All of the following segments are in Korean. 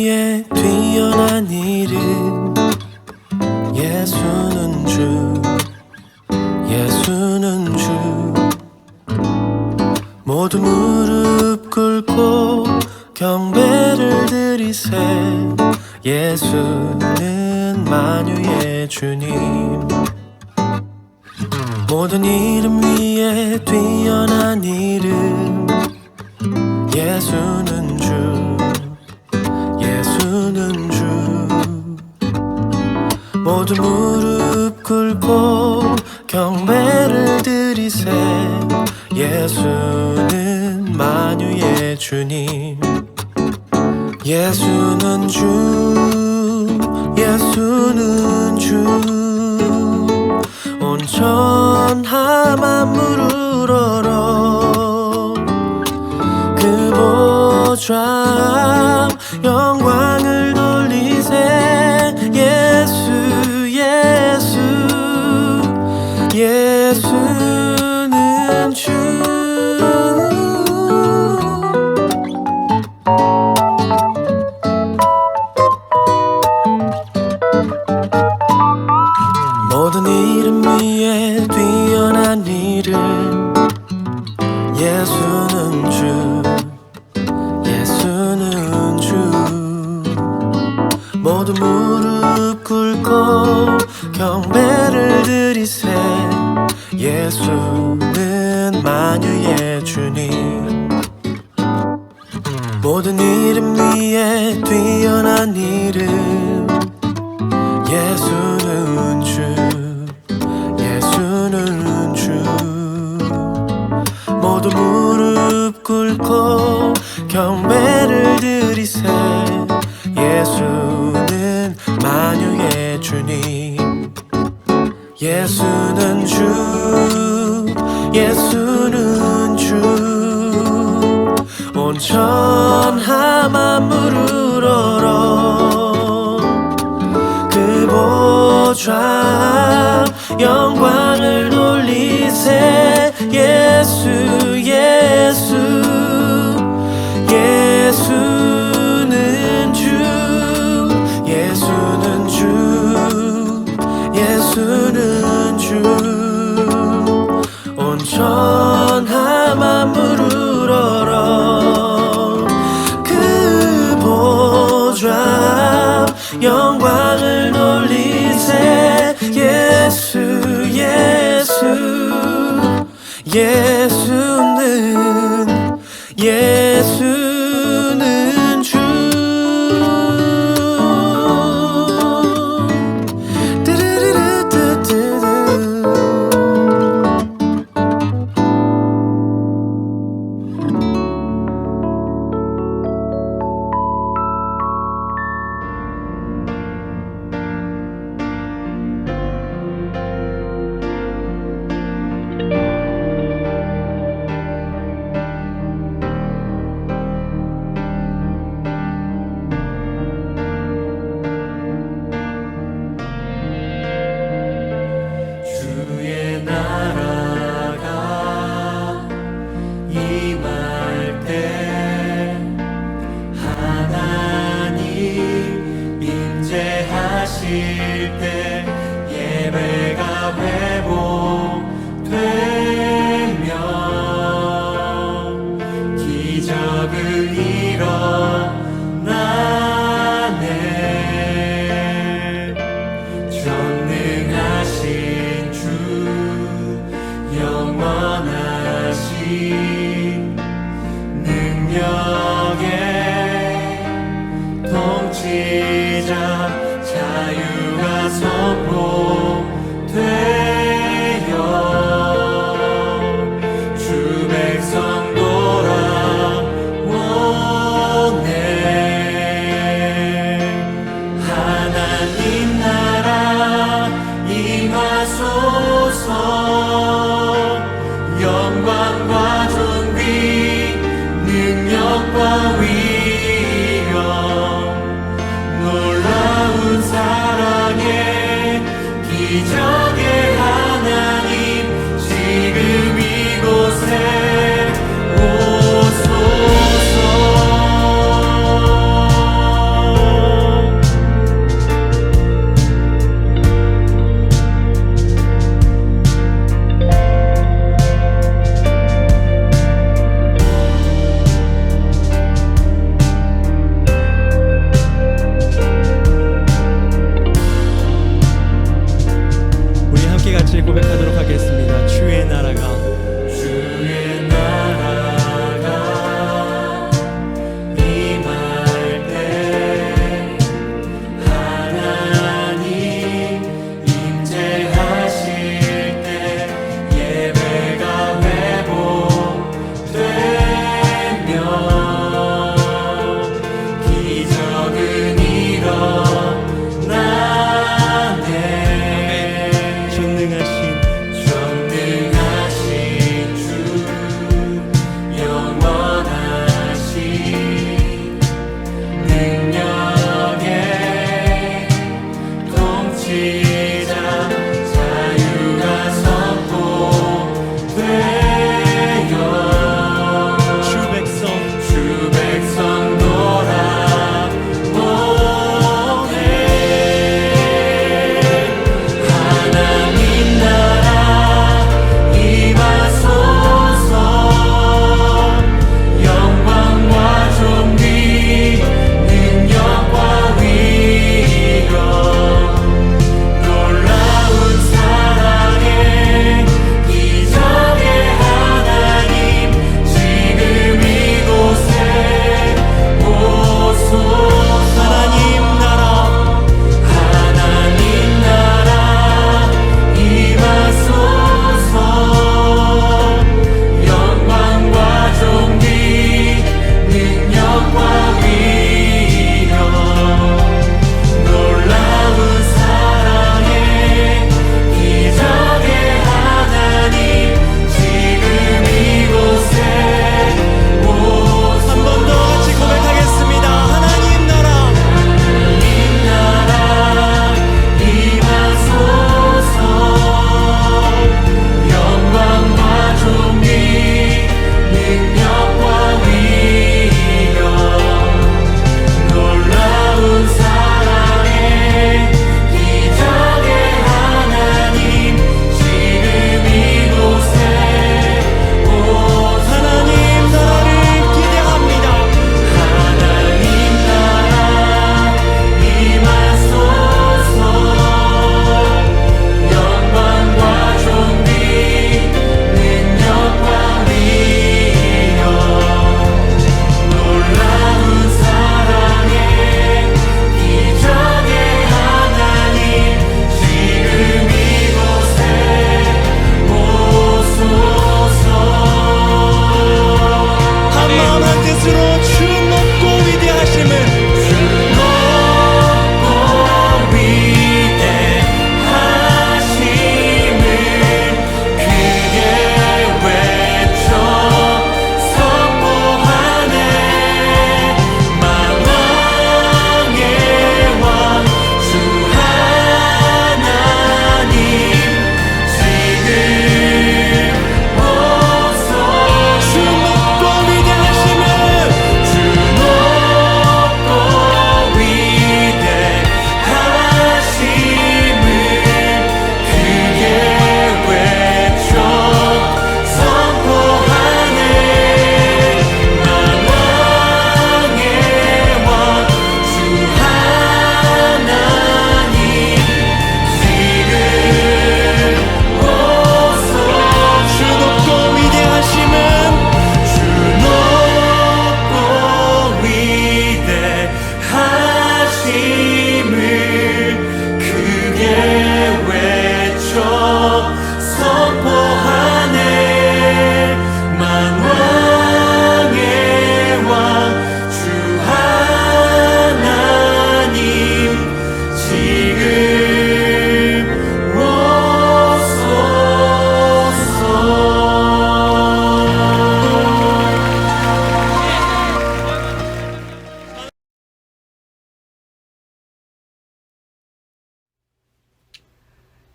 위에 뛰어난 이름 예수는 주 예수는 주 모두 무릎 꿇고 경배를 드리세 예수는 만유의 주님 모든 이름 위에 뛰어난 이름 예수는 주 예수는 주 모두 무릎 꿇고 경배를 드리세 예수는 만유의 주님 예수는 주 예수는 주 온 천하 만물을 얼어 그 보좌 영광을 돌리세 예수 예수 예수는 주 모든 이름 위에 뛰어난 이름 예수는 주 예수는 주 모두 무릎 꿇고 경배를 드리세 예수는 만유의 주님 모든 이름 위에 뛰어난 이름 예수는 주 예수는 주 모두 무릎 꿇고 경배를 드리세 예수는 만유의 주님 예수는 주 예수는 주 온 천하 만물을 얼어 그 보좌 영광을 돌리세 예수 예수 예수는 주 예수는 주 예수는 주 온 천하 만물을 얼어 그 보좌 영광을 돌리세 예수 예수 예수는 예수는 주 주의 나라가 임할 때 하나님 임재하실 때 예배가 회복되면 기적은 일어나네 전능하신 주 영원하신 능력의 통치자 자유가 선포되어 주 백성 돌아오네 하나님 나라 임하소서 영광과 존귀 능력과 위엄 놀라운 사랑의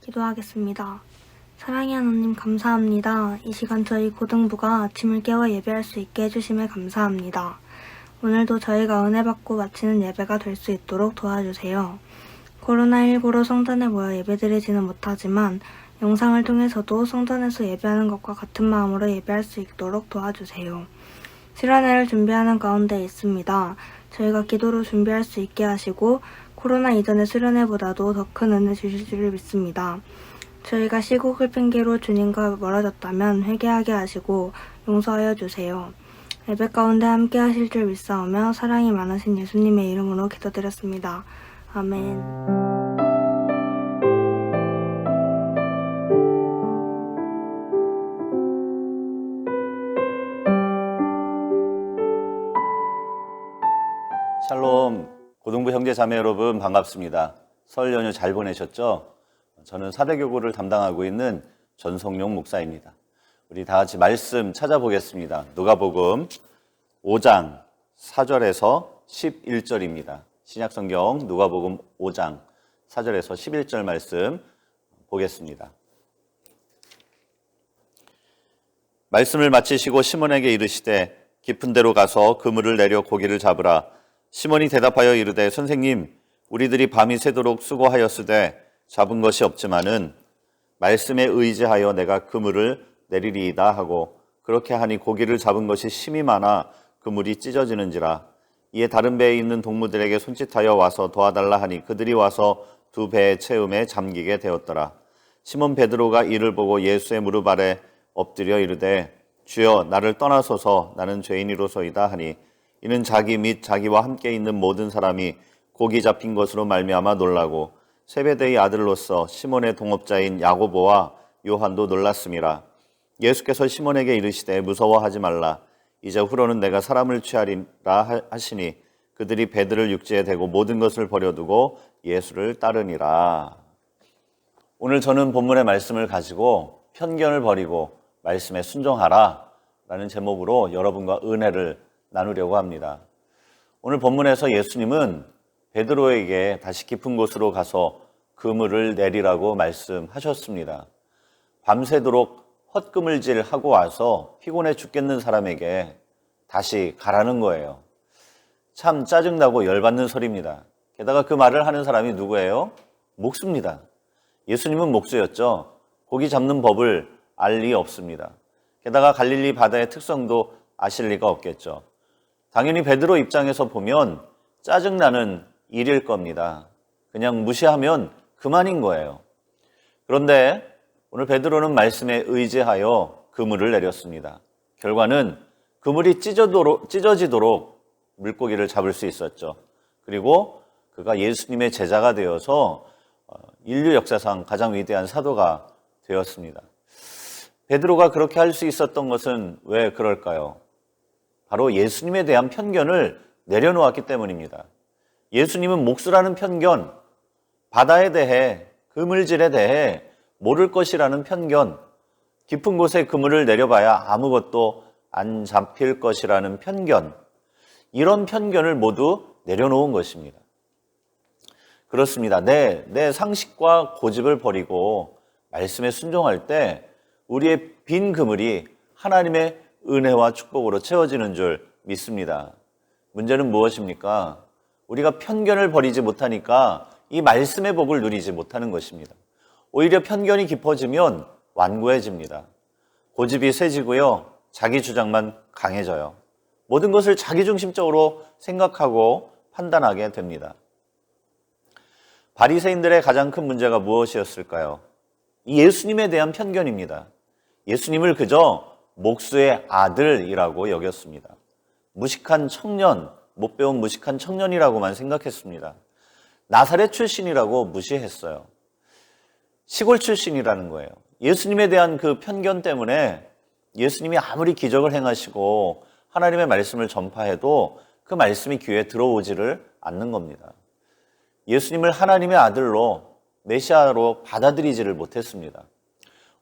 기도하겠습니다. 사랑의 하나님 감사합니다. 이 시간 저희 고등부가 아침을 깨워 예배할 수 있게 해주심에 감사합니다. 오늘도 저희가 은혜 받고 마치는 예배가 될 수 있도록 도와주세요. 코로나19로 성전에 모여 예배드리지는 못하지만 영상을 통해서도 성전에서 예배하는 것과 같은 마음으로 예배할 수 있도록 도와주세요. 실현회를 준비하는 가운데 있습니다. 저희가 기도로 준비할 수 있게 하시고 코로나 이전의 수련회보다도 더 큰 은혜 주실 줄 믿습니다. 저희가 시국을 핑계로 주님과 멀어졌다면 회개하게 하시고 용서하여 주세요. 예배 가운데 함께 하실 줄 믿사오며 사랑이 많으신 예수님의 이름으로 기도드렸습니다. 아멘. 샬롬, 고등부 형제 자매 여러분 반갑습니다. 설 연휴 잘 보내셨죠? 저는 사대교구를 담당하고 있는 전성용 목사입니다. 우리 다 같이 말씀 찾아보겠습니다. 누가복음 5장 4절에서 11절입니다. 신약성경 누가복음 5장 4절에서 11절 말씀 보겠습니다. 말씀을 마치시고 시몬에게 이르시되 깊은 데로 가서 그물을 내려 고기를 잡으라. 시몬이 대답하여 이르되 선생님 우리들이 밤이 새도록 수고하였으되 잡은 것이 없지만은 말씀에 의지하여 내가 그물을 내리리이다 하고 그렇게 하니 고기를 잡은 것이 심히 많아 그물이 찢어지는지라. 이에 다른 배에 있는 동무들에게 손짓하여 와서 도와달라 하니 그들이 와서 두 배의 채움에 잠기게 되었더라. 시몬 베드로가 이를 보고 예수의 무릎 아래 엎드려 이르되 주여 나를 떠나소서 나는 죄인이로소이다 하니 이는 자기 및 자기와 함께 있는 모든 사람이 고기 잡힌 것으로 말미암아 놀라고 세베대의 아들로서 시몬의 동업자인 야고보와 요한도 놀랐음이라. 예수께서 시몬에게 이르시되 무서워하지 말라. 이제 후로는 내가 사람을 취하리라 하시니 그들이 배들을 육지에 대고 모든 것을 버려두고 예수를 따르니라. 오늘 저는 본문의 말씀을 가지고 편견을 버리고 말씀에 순종하라 라는 제목으로 여러분과 은혜를 나누려고 합니다. 오늘 본문에서 예수님은 베드로에게 다시 깊은 곳으로 가서 그물을 내리라고 말씀하셨습니다. 밤새도록 헛그물질하고 와서 피곤해 죽겠는 사람에게 다시 가라는 거예요. 참 짜증나고 열받는 소리입니다. 게다가 그 말을 하는 사람이 누구예요? 목수입니다. 예수님은 목수였죠. 고기 잡는 법을 알 리 없습니다. 게다가 갈릴리 바다의 특성도 아실 리가 없겠죠. 당연히 베드로 입장에서 보면 짜증나는 일일 겁니다. 그냥 무시하면 그만인 거예요. 그런데 오늘 베드로는 말씀에 의지하여 그물을 내렸습니다. 결과는 그물이 찢어지도록 물고기를 잡을 수 있었죠. 그리고 그가 예수님의 제자가 되어서 인류 역사상 가장 위대한 사도가 되었습니다. 베드로가 그렇게 할 수 있었던 것은 왜 그럴까요? 바로 예수님에 대한 편견을 내려놓았기 때문입니다. 예수님은 목수라는 편견, 바다에 대해, 그물질에 대해 모를 것이라는 편견, 깊은 곳에 그물을 내려봐야 아무것도 안 잡힐 것이라는 편견, 이런 편견을 모두 내려놓은 것입니다. 그렇습니다. 내 상식과 고집을 버리고 말씀에 순종할 때 우리의 빈 그물이 하나님의 은혜와 축복으로 채워지는 줄 믿습니다. 문제는 무엇입니까? 우리가 편견을 버리지 못하니까 이 말씀의 복을 누리지 못하는 것입니다. 오히려 편견이 깊어지면 완고해집니다. 고집이 세지고요. 자기 주장만 강해져요. 모든 것을 자기중심적으로 생각하고 판단하게 됩니다. 바리새인들의 가장 큰 문제가 무엇이었을까요? 이 예수님에 대한 편견입니다. 예수님을 그저 목수의 아들이라고 여겼습니다. 무식한 청년, 못 배운 무식한 청년이라고만 생각했습니다. 나사렛 출신이라고 무시했어요. 시골 출신이라는 거예요. 예수님에 대한 그 편견 때문에 예수님이 아무리 기적을 행하시고 하나님의 말씀을 전파해도 그 말씀이 귀에 들어오지를 않는 겁니다. 예수님을 하나님의 아들로 메시아로 받아들이지를 못했습니다.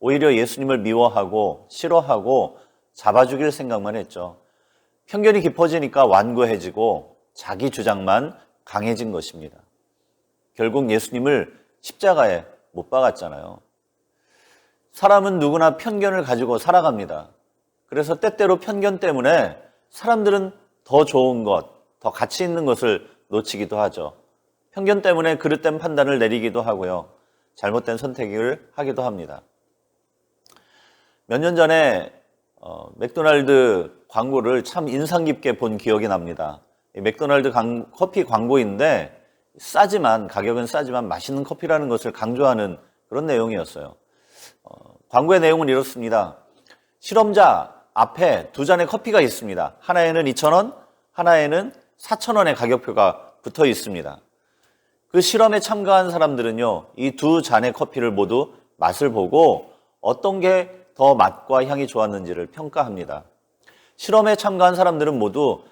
오히려 예수님을 미워하고 싫어하고 잡아 죽일 생각만 했죠. 편견이 깊어지니까 완고해지고 자기 주장만 강해진 것입니다. 결국 예수님을 십자가에 못 박았잖아요. 사람은 누구나 편견을 가지고 살아갑니다. 그래서 때때로 편견 때문에 사람들은 더 좋은 것, 더 가치 있는 것을 놓치기도 하죠. 편견 때문에 그릇된 판단을 내리기도 하고요. 잘못된 선택을 하기도 합니다. 몇 년 전에 맥도날드 광고를 참 인상 깊게 본 기억이 납니다. 맥도날드 커피 광고인데 가격은 싸지만 맛있는 커피라는 것을 강조하는 그런 내용이었어요. 광고의 내용은 이렇습니다. 실험자 앞에 두 잔의 커피가 있습니다. 하나에는 2,000원, 하나에는 4,000원의 가격표가 붙어 있습니다. 그 실험에 참가한 사람들은요, 이 두 잔의 커피를 모두 맛을 보고 어떤 게 더 맛과 향이 좋았는지를 평가합니다. 실험에 참가한 사람들은 모두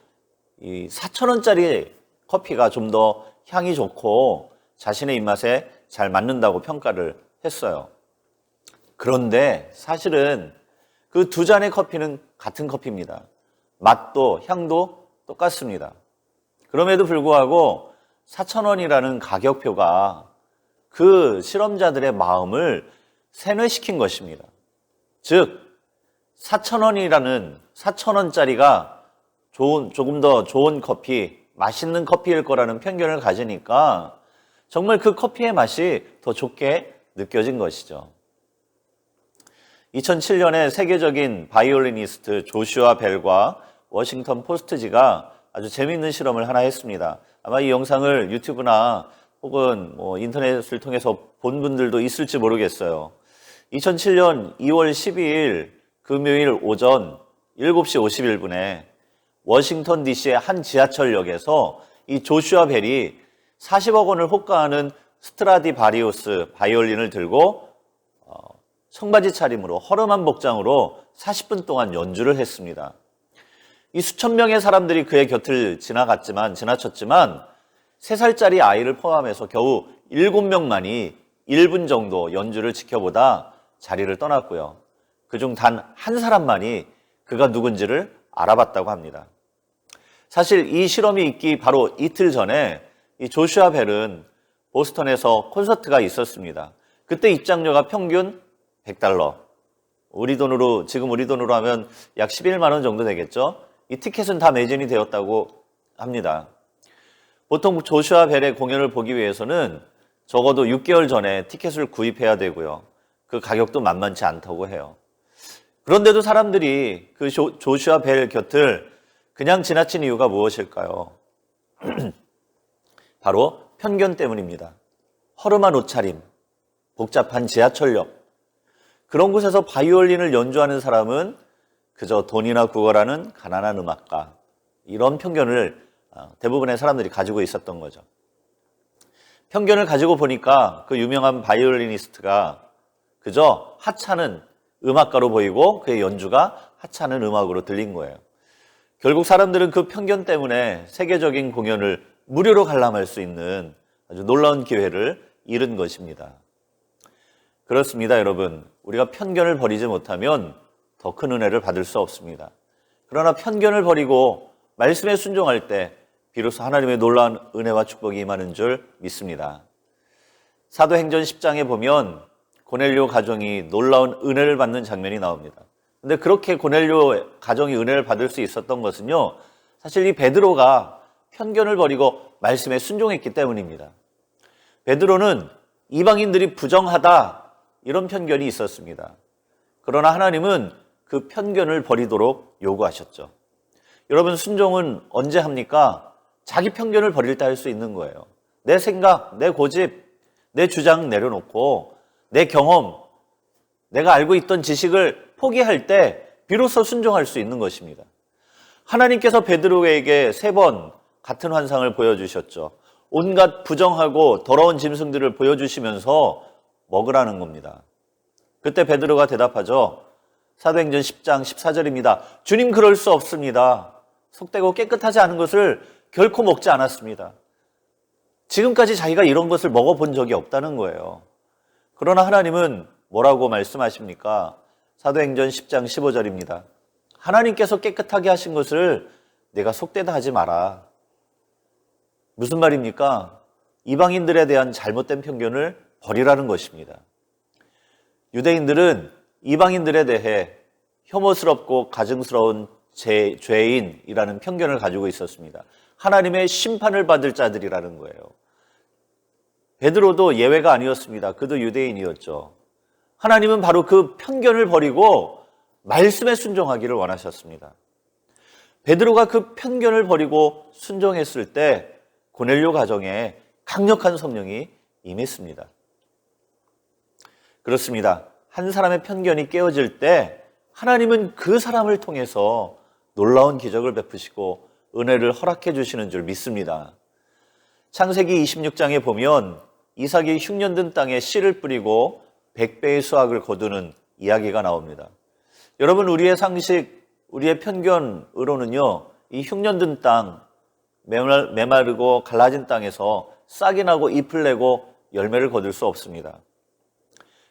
이 4,000원짜리 커피가 좀 더 향이 좋고 자신의 입맛에 잘 맞는다고 평가를 했어요. 그런데 사실은 그 두 잔의 커피는 같은 커피입니다. 맛도 향도 똑같습니다. 그럼에도 불구하고 4,000원이라는 가격표가 그 실험자들의 마음을 세뇌시킨 것입니다. 즉 4,000원이라는 4,000원짜리가 조금 더 좋은 커피, 맛있는 커피일 거라는 편견을 가지니까 정말 그 커피의 맛이 더 좋게 느껴진 것이죠. 2007년에 세계적인 바이올리니스트 조슈아 벨과 워싱턴 포스트지가 아주 재미있는 실험을 하나 했습니다. 아마 이 영상을 유튜브나 혹은 인터넷을 통해서 본 분들도 있을지 모르겠어요. 2007년 2월 12일 금요일 오전 7시 51분에 워싱턴 DC의 한 지하철역에서 이 조슈아 벨이 40억 원을 호가하는 스트라디바리우스 바이올린을 들고 청바지 차림으로 허름한 복장으로 40분 동안 연주를 했습니다. 이 수천 명의 사람들이 그의 곁을 지나쳤지만 3살짜리 아이를 포함해서 겨우 7명만이 1분 정도 연주를 지켜보다 자리를 떠났고요. 그중 단 한 사람만이 그가 누군지를 알아봤다고 합니다. 사실 이 실험이 있기 바로 이틀 전에 이 조슈아 벨은 보스턴에서 콘서트가 있었습니다. 그때 입장료가 평균 $100. 지금 우리 돈으로 하면 약 11만 원 정도 되겠죠? 이 티켓은 다 매진이 되었다고 합니다. 보통 조슈아 벨의 공연을 보기 위해서는 적어도 6개월 전에 티켓을 구입해야 되고요. 그 가격도 만만치 않다고 해요. 그런데도 사람들이 그 조슈아 벨 곁을 그냥 지나친 이유가 무엇일까요? 바로 편견 때문입니다. 허름한 옷차림, 복잡한 지하철역, 그런 곳에서 바이올린을 연주하는 사람은 그저 돈이나 구걸하는 가난한 음악가, 이런 편견을 대부분의 사람들이 가지고 있었던 거죠. 편견을 가지고 보니까 그 유명한 바이올리니스트가 그저 하찮은 음악가로 보이고 그의 연주가 하찮은 음악으로 들린 거예요. 결국 사람들은 그 편견 때문에 세계적인 공연을 무료로 관람할 수 있는 아주 놀라운 기회를 잃은 것입니다. 그렇습니다, 여러분. 우리가 편견을 버리지 못하면 더 큰 은혜를 받을 수 없습니다. 그러나 편견을 버리고 말씀에 순종할 때 비로소 하나님의 놀라운 은혜와 축복이 임하는 줄 믿습니다. 사도행전 10장에 보면 고넬료 가정이 놀라운 은혜를 받는 장면이 나옵니다. 근데 그렇게 고넬료 가정이 은혜를 받을 수 있었던 것은요, 사실 이 베드로가 편견을 버리고 말씀에 순종했기 때문입니다. 베드로는 이방인들이 부정하다, 이런 편견이 있었습니다. 그러나 하나님은 그 편견을 버리도록 요구하셨죠. 여러분, 순종은 언제 합니까? 자기 편견을 버릴 때 할 수 있는 거예요. 내 생각, 내 고집, 내 주장 내려놓고 내 경험, 내가 알고 있던 지식을 포기할 때 비로소 순종할 수 있는 것입니다. 하나님께서 베드로에게 3번 같은 환상을 보여주셨죠. 온갖 부정하고 더러운 짐승들을 보여주시면서 먹으라는 겁니다. 그때 베드로가 대답하죠. 사도행전 10장 14절입니다. 주님, 그럴 수 없습니다. 속되고 깨끗하지 않은 것을 결코 먹지 않았습니다. 지금까지 자기가 이런 것을 먹어본 적이 없다는 거예요. 그러나 하나님은 뭐라고 말씀하십니까? 사도행전 10장 15절입니다. 하나님께서 깨끗하게 하신 것을 내가 속되다 하지 마라. 무슨 말입니까? 이방인들에 대한 잘못된 편견을 버리라는 것입니다. 유대인들은 이방인들에 대해 혐오스럽고 가증스러운 죄인이라는 편견을 가지고 있었습니다. 하나님의 심판을 받을 자들이라는 거예요. 베드로도 예외가 아니었습니다. 그도 유대인이었죠. 하나님은 바로 그 편견을 버리고 말씀에 순종하기를 원하셨습니다. 베드로가 그 편견을 버리고 순종했을 때 고넬료 가정에 강력한 성령이 임했습니다. 그렇습니다. 한 사람의 편견이 깨어질 때 하나님은 그 사람을 통해서 놀라운 기적을 베푸시고 은혜를 허락해 주시는 줄 믿습니다. 창세기 26장에 보면 이삭이 흉년 든 땅에 씨를 뿌리고 100배의 수확을 거두는 이야기가 나옵니다. 여러분, 우리의 상식, 우리의 편견으로는요, 이 흉년 든 땅, 메마르고 갈라진 땅에서 싹이 나고 잎을 내고 열매를 거둘 수 없습니다.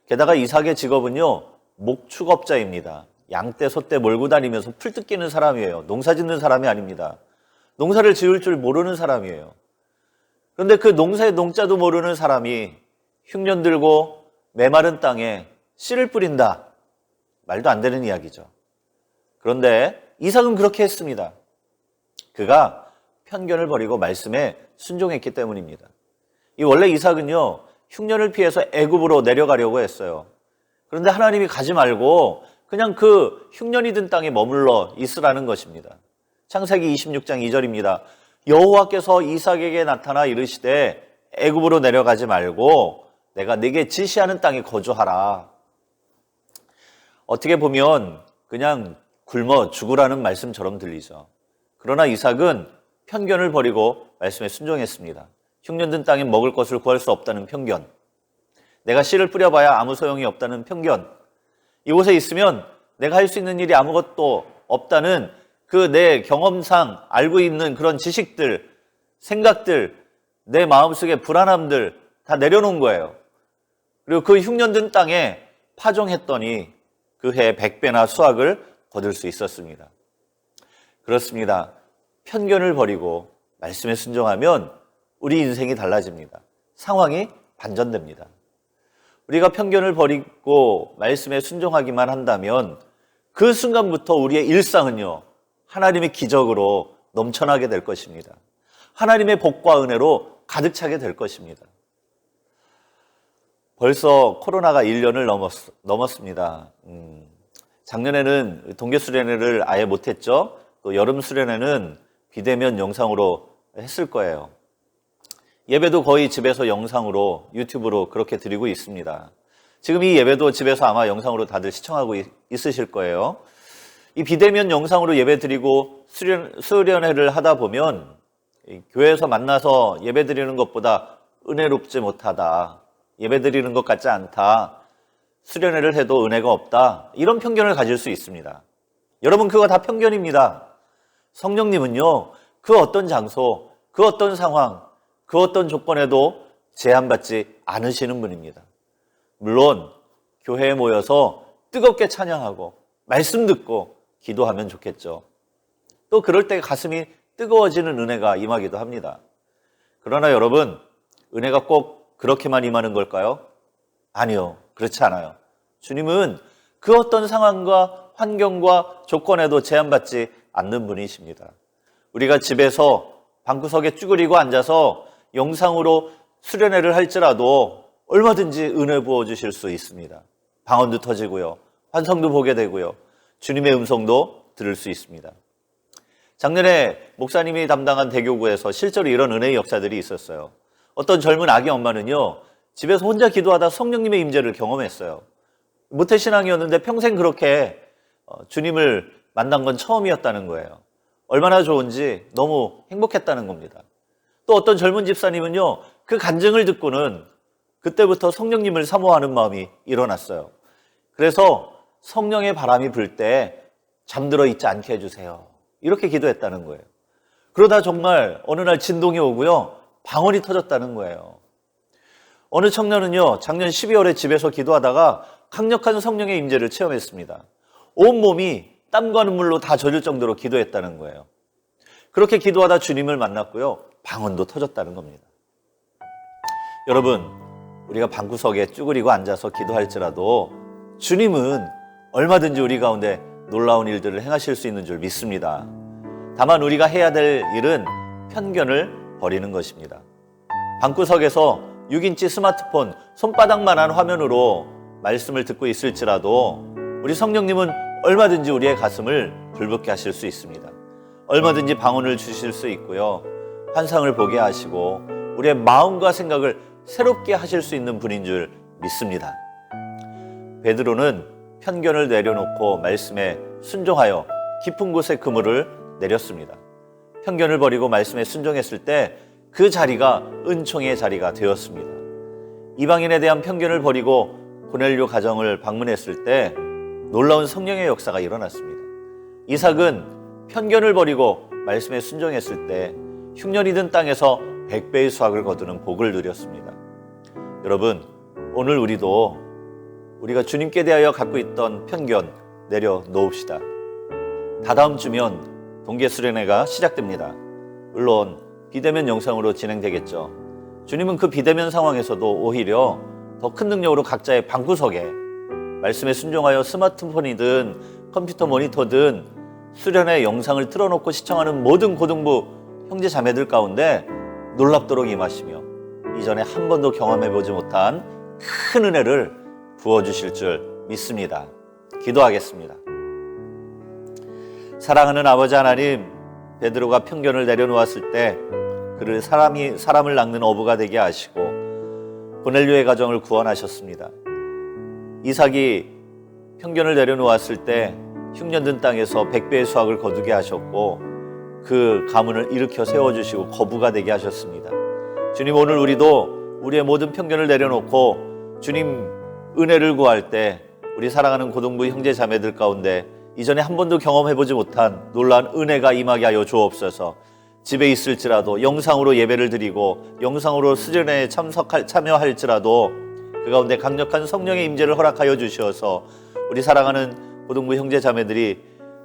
게다가 이삭의 직업은요, 목축업자입니다. 양떼, 소떼 몰고 다니면서 풀 뜯기는 사람이에요. 농사 짓는 사람이 아닙니다. 농사를 지을 줄 모르는 사람이에요. 그런데 그 농사의 농자도 모르는 사람이 흉년 들고 메마른 땅에 씨를 뿌린다. 말도 안 되는 이야기죠. 그런데 이삭은 그렇게 했습니다. 그가 편견을 버리고 말씀에 순종했기 때문입니다. 원래 이삭은요, 흉년을 피해서 애굽으로 내려가려고 했어요. 그런데 하나님이 가지 말고 그냥 그 흉년이 든 땅에 머물러 있으라는 것입니다. 창세기 26장 2절입니다. 여호와께서 이삭에게 나타나 이르시되 애굽으로 내려가지 말고 내가 네게 지시하는 땅에 거주하라. 어떻게 보면 그냥 굶어 죽으라는 말씀처럼 들리죠. 그러나 이삭은 편견을 버리고 말씀에 순종했습니다. 흉년 든 땅에 먹을 것을 구할 수 없다는 편견, 내가 씨를 뿌려봐야 아무 소용이 없다는 편견, 이곳에 있으면 내가 할 수 있는 일이 아무것도 없다는 그 내 경험상 알고 있는 그런 지식들, 생각들, 내 마음속의 불안함들 다 내려놓은 거예요. 그리고 그 흉년 든 땅에 파종했더니 그 해 100배나 수확을 거둘 수 있었습니다. 그렇습니다. 편견을 버리고 말씀에 순종하면 우리 인생이 달라집니다. 상황이 반전됩니다. 우리가 편견을 버리고 말씀에 순종하기만 한다면 그 순간부터 우리의 일상은요, 하나님의 기적으로 넘쳐나게 될 것입니다. 하나님의 복과 은혜로 가득 차게 될 것입니다. 벌써 코로나가 1년을 넘었습니다. 작년에는 동계 수련회를 아예 못했죠. 또 여름 수련회는 비대면 영상으로 했을 거예요. 예배도 거의 집에서 영상으로 유튜브로 그렇게 드리고 있습니다. 지금 이 예배도 집에서 아마 영상으로 다들 시청하고 있으실 거예요. 이 비대면 영상으로 예배 드리고 수련회를 하다 보면 교회에서 만나서 예배 드리는 것보다 은혜롭지 못하다, 예배 드리는 것 같지 않다, 수련회를 해도 은혜가 없다, 이런 편견을 가질 수 있습니다. 여러분, 그거 다 편견입니다. 성령님은요, 그 어떤 장소, 그 어떤 상황, 그 어떤 조건에도 제한받지 않으시는 분입니다. 물론 교회에 모여서 뜨겁게 찬양하고 말씀 듣고 기도하면 좋겠죠. 또 그럴 때 가슴이 뜨거워지는 은혜가 임하기도 합니다. 그러나 여러분, 은혜가 꼭 그렇게만 임하는 걸까요? 아니요, 그렇지 않아요. 주님은 그 어떤 상황과 환경과 조건에도 제한받지 않는 분이십니다. 우리가 집에서 방구석에 쭈그리고 앉아서 영상으로 수련회를 할지라도 얼마든지 은혜 부어주실 수 있습니다. 방언도 터지고요, 환성도 보게 되고요, 주님의 음성도 들을 수 있습니다. 작년에 목사님이 담당한 대교구에서 실제로 이런 은혜의 역사들이 있었어요. 어떤 젊은 아기 엄마는요, 집에서 혼자 기도하다 성령님의 임재를 경험했어요. 모태신앙이었는데 평생 그렇게 주님을 만난 건 처음이었다는 거예요. 얼마나 좋은지 너무 행복했다는 겁니다. 또 어떤 젊은 집사님은요, 그 간증을 듣고는 그때부터 성령님을 사모하는 마음이 일어났어요. 그래서 성령의 바람이 불 때 잠들어 있지 않게 해주세요, 이렇게 기도했다는 거예요. 그러다 정말 어느 날 진동이 오고요, 방언이 터졌다는 거예요. 어느 청년은요, 작년 12월에 집에서 기도하다가 강력한 성령의 임재를 체험했습니다. 온몸이 땀과 눈물로 다 젖을 정도로 기도했다는 거예요. 그렇게 기도하다 주님을 만났고요, 방언도 터졌다는 겁니다. 여러분, 우리가 방구석에 쭈그리고 앉아서 기도할지라도 주님은 얼마든지 우리 가운데 놀라운 일들을 행하실 수 있는 줄 믿습니다. 다만 우리가 해야 될 일은 편견을 버리는 것입니다. 방구석에서 6인치 스마트폰 손바닥만한 화면으로 말씀을 듣고 있을지라도 우리 성령님은 얼마든지 우리의 가슴을 불붙게 하실 수 있습니다. 얼마든지 방언을 주실 수 있고요. 환상을 보게 하시고 우리의 마음과 생각을 새롭게 하실 수 있는 분인 줄 믿습니다. 베드로는 편견을 내려놓고 말씀에 순종하여 깊은 곳에 그물을 내렸습니다. 편견을 버리고 말씀에 순종했을 때 그 자리가 은총의 자리가 되었습니다. 이방인에 대한 편견을 버리고 고넬료 가정을 방문했을 때 놀라운 성령의 역사가 일어났습니다. 이삭은 편견을 버리고 말씀에 순종했을 때 흉년이 든 땅에서 100배의 수확을 거두는 복을 누렸습니다. 여러분, 오늘 우리가 주님께 대하여 갖고 있던 편견 내려놓읍시다. 다다음 주면 동계수련회가 시작됩니다. 물론 비대면 영상으로 진행되겠죠. 주님은 그 비대면 상황에서도 오히려 더 큰 능력으로 각자의 방구석에 말씀에 순종하여 스마트폰이든 컴퓨터 모니터든 수련회 영상을 틀어놓고 시청하는 모든 고등부 형제 자매들 가운데 놀랍도록 임하시며 이전에 한 번도 경험해보지 못한 큰 은혜를 부어주실 줄 믿습니다. 기도하겠습니다. 사랑하는 아버지 하나님, 베드로가 편견을 내려놓았을 때 그를 사람을 낚는 어부가 되게 하시고 고넬료의 가정을 구원하셨습니다. 이삭이 편견을 내려놓았을 때 흉년든 땅에서 100배의 수확을 거두게 하셨고 그 가문을 일으켜 세워주시고 거부가 되게 하셨습니다. 주님, 오늘 우리도 우리의 모든 편견을 내려놓고 주님 은혜를 구할 때 우리 사랑하는 고등부 형제 자매들 가운데 이전에 한 번도 경험해보지 못한 놀라운 은혜가 임하게 하여 주옵소서. 집에 있을지라도 영상으로 예배를 드리고 영상으로 수련회에 참여할지라도 그 가운데 강력한 성령의 임재를 허락하여 주시어서 우리 사랑하는 고등부 형제 자매들이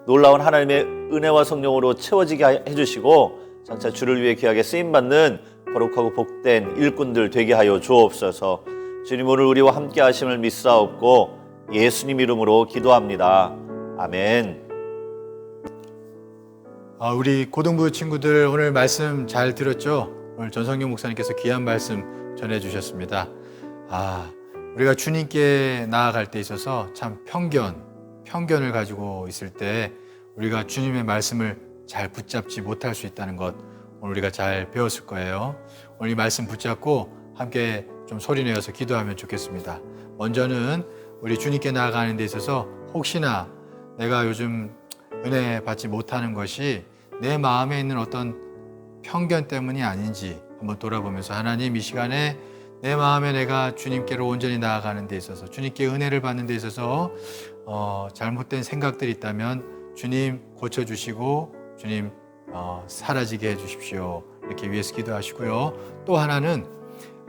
놀라운 하나님의 은혜와 성령으로 채워지게 해주시고 장차 주를 위해 귀하게 쓰임받는 거룩하고 복된 일꾼들 되게 하여 주옵소서. 주님, 오늘 우리와 함께 하심을 믿사옵고 예수님 이름으로 기도합니다. 아멘. 우리 고등부 친구들 오늘 말씀 잘 들었죠? 오늘 전성경 목사님께서 귀한 말씀 전해주셨습니다. 우리가 주님께 나아갈 때 있어서 참 편견을 가지고 있을 때 우리가 주님의 말씀을 잘 붙잡지 못할 수 있다는 것 오늘 우리가 잘 배웠을 거예요. 오늘 이 말씀 붙잡고 함께 좀 소리내어서 기도하면 좋겠습니다. 먼저는 우리 주님께 나아가는 데 있어서 혹시나 내가 요즘 은혜 받지 못하는 것이 내 마음에 있는 어떤 편견 때문이 아닌지 한번 돌아보면서 하나님, 이 시간에 내 마음에 내가 주님께로 온전히 나아가는 데 있어서 주님께 은혜를 받는 데 있어서 잘못된 생각들이 있다면 주님 고쳐주시고 주님 사라지게 해주십시오. 이렇게 위해서 기도하시고요. 또 하나는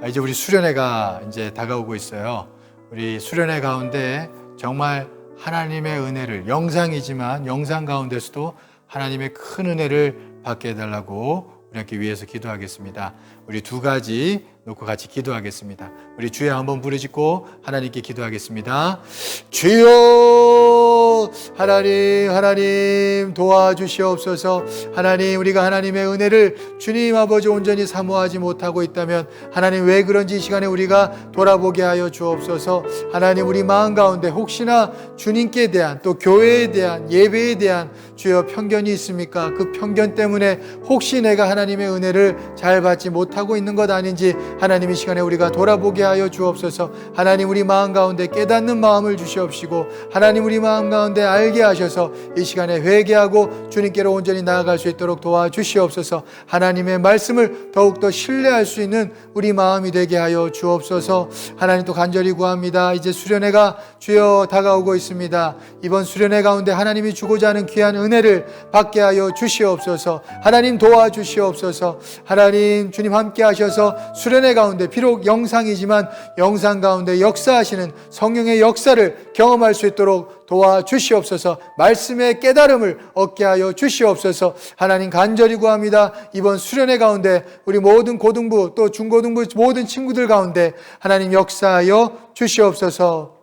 이제 우리 수련회가 이제 다가오고 있어요. 우리 수련회 가운데 정말 하나님의 은혜를, 영상이지만 영상 가운데서도 하나님의 큰 은혜를 받게 해달라고 우리 함께 위해서 기도하겠습니다. 우리 두 가지 놓고 같이 기도하겠습니다. 우리 주여 한번 부르짖고 하나님께 기도하겠습니다. 주여, 하나님 도와주시옵소서. 하나님, 우리가 하나님의 은혜를 주님 아버지 온전히 사모하지 못하고 있다면 하나님, 왜 그런지 이 시간에 우리가 돌아보게 하여 주옵소서. 하나님, 우리 마음 가운데 혹시나 주님께 대한, 또 교회에 대한, 예배에 대한 주여 편견이 있습니까? 그 편견 때문에 혹시 내가 하나님의 은혜를 잘 받지 못하고 있는 것 아닌지 하나님, 이 시간에 우리가 돌아보게 하여 주옵소서. 하나님, 우리 마음 가운데 깨닫는 마음을 주시옵시고 하나님, 우리 마음 가운데 알게 하셔서 이 시간에 회개하고 주님께로 온전히 나아갈 수 있도록 도와주시옵소서. 하나님의 말씀을 더욱더 신뢰할 수 있는 우리 마음이 되게 하여 주옵소서. 하나님, 또 간절히 구합니다. 이제 수련회가 주여 다가오고 있습니다. 이번 수련회 가운데 하나님이 주고자 하는 귀한 은혜를 받게 하여 주시옵소서. 하나님, 도와주시옵소서. 하나님, 주님 함께 하셔서 수련회 가운데 비록 영상이지만 영상 가운데 역사하시는 성령의 역사를 경험할 수 있도록 도와주시옵소서. 말씀의 깨달음을 얻게 하여 주시옵소서. 하나님 간절히 구합니다. 이번 수련회 가운데 우리 모든 고등부 또 중고등부 모든 친구들 가운데 하나님 역사하여 주시옵소서.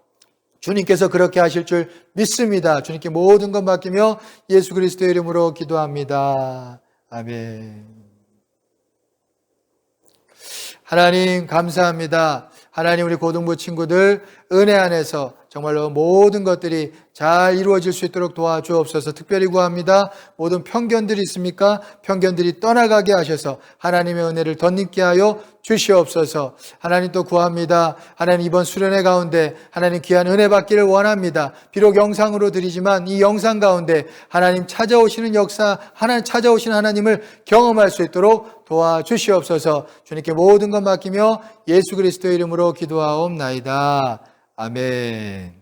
주님께서 그렇게 하실 줄 믿습니다. 주님께 모든 것 맡기며 예수 그리스도의 이름으로 기도합니다. 아멘. 하나님 감사합니다. 하나님 우리 고등부 친구들 은혜 안에서 정말로 모든 것들이 잘 이루어질 수 있도록 도와주옵소서. 특별히 구합니다. 모든 편견들이 있습니까? 편견들이 떠나가게 하셔서 하나님의 은혜를 덧입게 하여 주시옵소서. 하나님 또 구합니다. 하나님 이번 수련회 가운데 하나님 귀한 은혜 받기를 원합니다. 비록 영상으로 드리지만 이 영상 가운데 하나님 찾아오시는 역사, 하나님 찾아오시는 하나님을 경험할 수 있도록 도와주시옵소서. 주님께 모든 것 맡기며 예수 그리스도의 이름으로 기도하옵나이다. 아멘.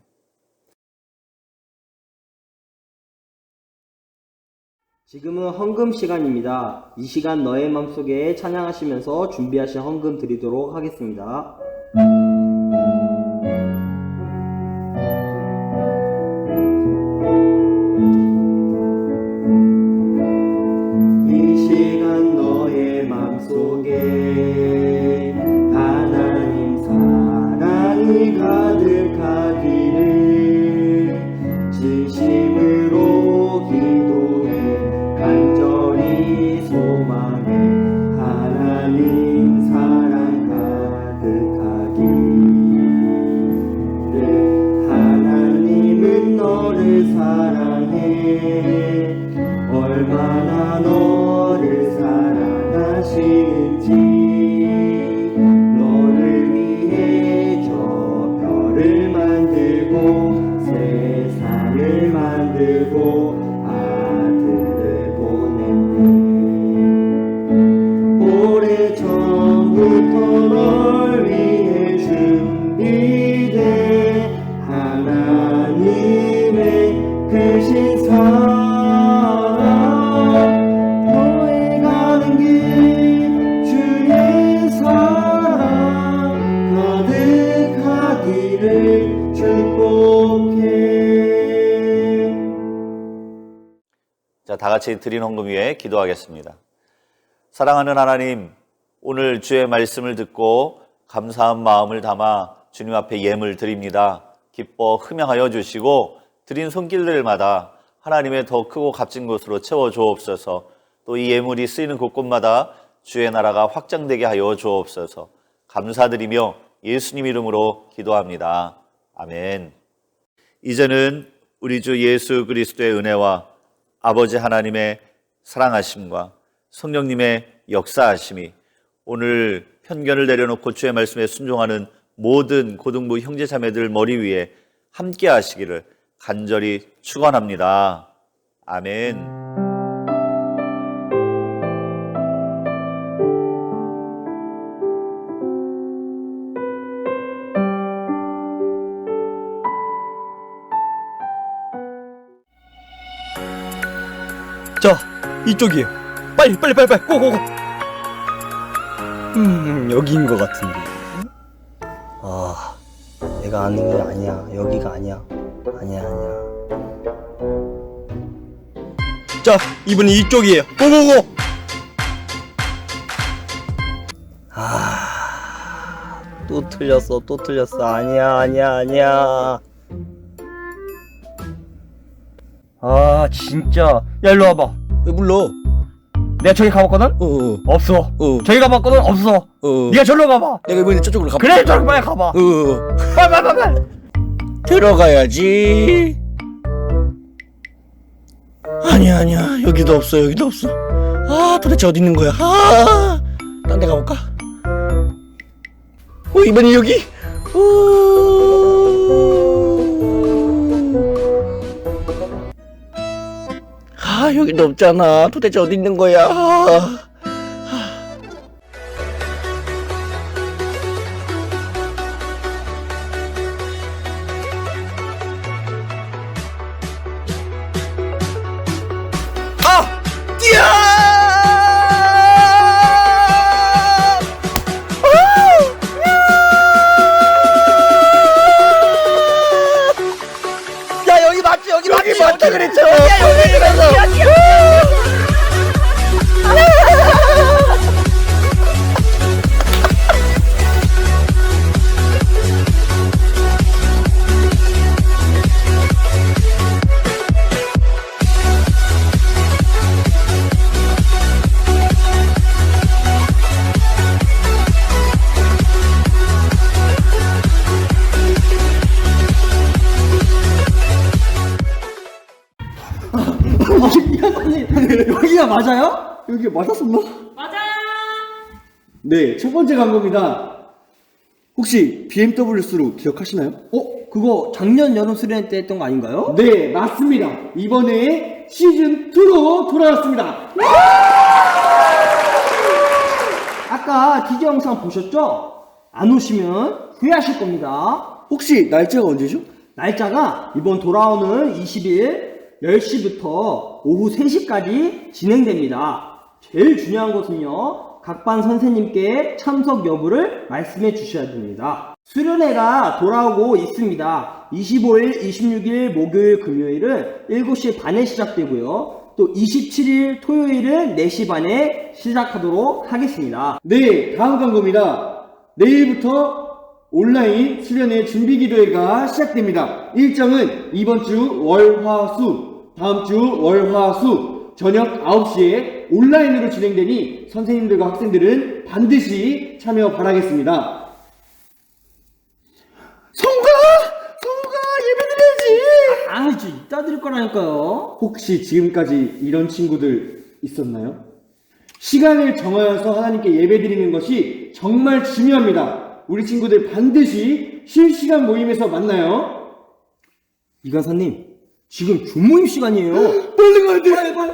지금은 헌금 시간입니다. 이 시간 너의 맘속에 찬양하시면서 준비하신 헌금 드리도록 하겠습니다. 이 시간 너의 맘속에 하나님 사랑이 가득하기를 진심으로 기도해 간절히 소망해 하나님 사랑 가득하기를. 하나님은 너를 사랑해 얼마나 너를 사랑하시는지 너를 위해 저 별을 만들고 세상을 만들고 아들을 보냈네. 오래전부터 널 위해 준비된 하나님의 크신 사랑 너의 가는 길 주의 사랑 가득하기를 축복해. 자, 다 같이 드린 헌금 위에 기도하겠습니다. 사랑하는 하나님, 오늘 주의 말씀을 듣고 감사한 마음을 담아 주님 앞에 예물 드립니다. 기뻐 흠양하여 주시고 드린 손길들마다 하나님의 더 크고 값진 것으로 채워 주옵소서. 또 이 예물이 쓰이는 곳곳마다 주의 나라가 확장되게 하여 주옵소서. 감사드리며 예수님 이름으로 기도합니다. 아멘. 이제는 우리 주 예수 그리스도의 은혜와 아버지 하나님의 사랑하심과 성령님의 역사하심이 오늘 편견을 내려놓고 주의 말씀에 순종하는 모든 고등부 형제자매들 머리 위에 함께 하시기를 간절히 축원합니다. 아멘. 자, 이쪽이에요. 빨리 고고고. 여기인 것 같은데. 아, 내가 아는 게 아니야. 여기가 아니야. 아니야. 자, 이분은 이쪽이에요. 고고고. 아, 또 틀렸어. 아니야. 아, 진짜. 야, 일로 와봐. 왜 불러? 내가 저기 가봤거든? 없어. 저기 가봤거든? 없어. 네가 절로 가봐. 내가 이번에 저쪽으로 가봐. 그래, 저기 빨리 가봐. 빨리. 들어가야지. 아니야. 여기도 없어. 아, 도대체 어디 있는 거야? 아, 딴 데 가볼까? 이번에 여기. 아, 여기도 없잖아. 도대체 어디 있는 거야? 야, 여기 맞아요? 여기 맞았었나? 맞아요. 네, 첫 번째 광고입니다. 혹시 BMW 수루 기억하시나요? 그거 작년 여름 수련 때 했던 거 아닌가요? 네, 맞습니다. 이번에 시즌2로 돌아왔습니다. 아까 티저 영상 보셨죠? 안 오시면 후회하실 겁니다. 혹시 날짜가 언제죠? 날짜가 이번 돌아오는 20일 10시부터 오후 3시까지 진행됩니다. 제일 중요한 것은요, 각 반 선생님께 참석 여부를 말씀해 주셔야 됩니다. 수련회가 돌아오고 있습니다. 25일, 26일 목요일, 금요일은 7시 반에 시작되고요. 또 27일 토요일은 4시 반에 시작하도록 하겠습니다. 네, 다음 광고입니다. 내일부터 온라인 수련회 준비기도회가 시작됩니다. 일정은 이번 주 월, 화, 수, 다음 주 월, 화, 수 저녁 9시에 온라인으로 진행되니 선생님들과 학생들은 반드시 참여 바라겠습니다. 성우가 예배 드려야지. 이제 이따 드릴 거라니까요. 혹시 지금까지 이런 친구들 있었나요? 시간을 정하여서 하나님께 예배드리는 것이 정말 중요합니다. 우리 친구들 반드시 실시간 모임에서 만나요. 이간사님, 지금 조모임 시간이에요. 빨리 가야 돼. 빨리.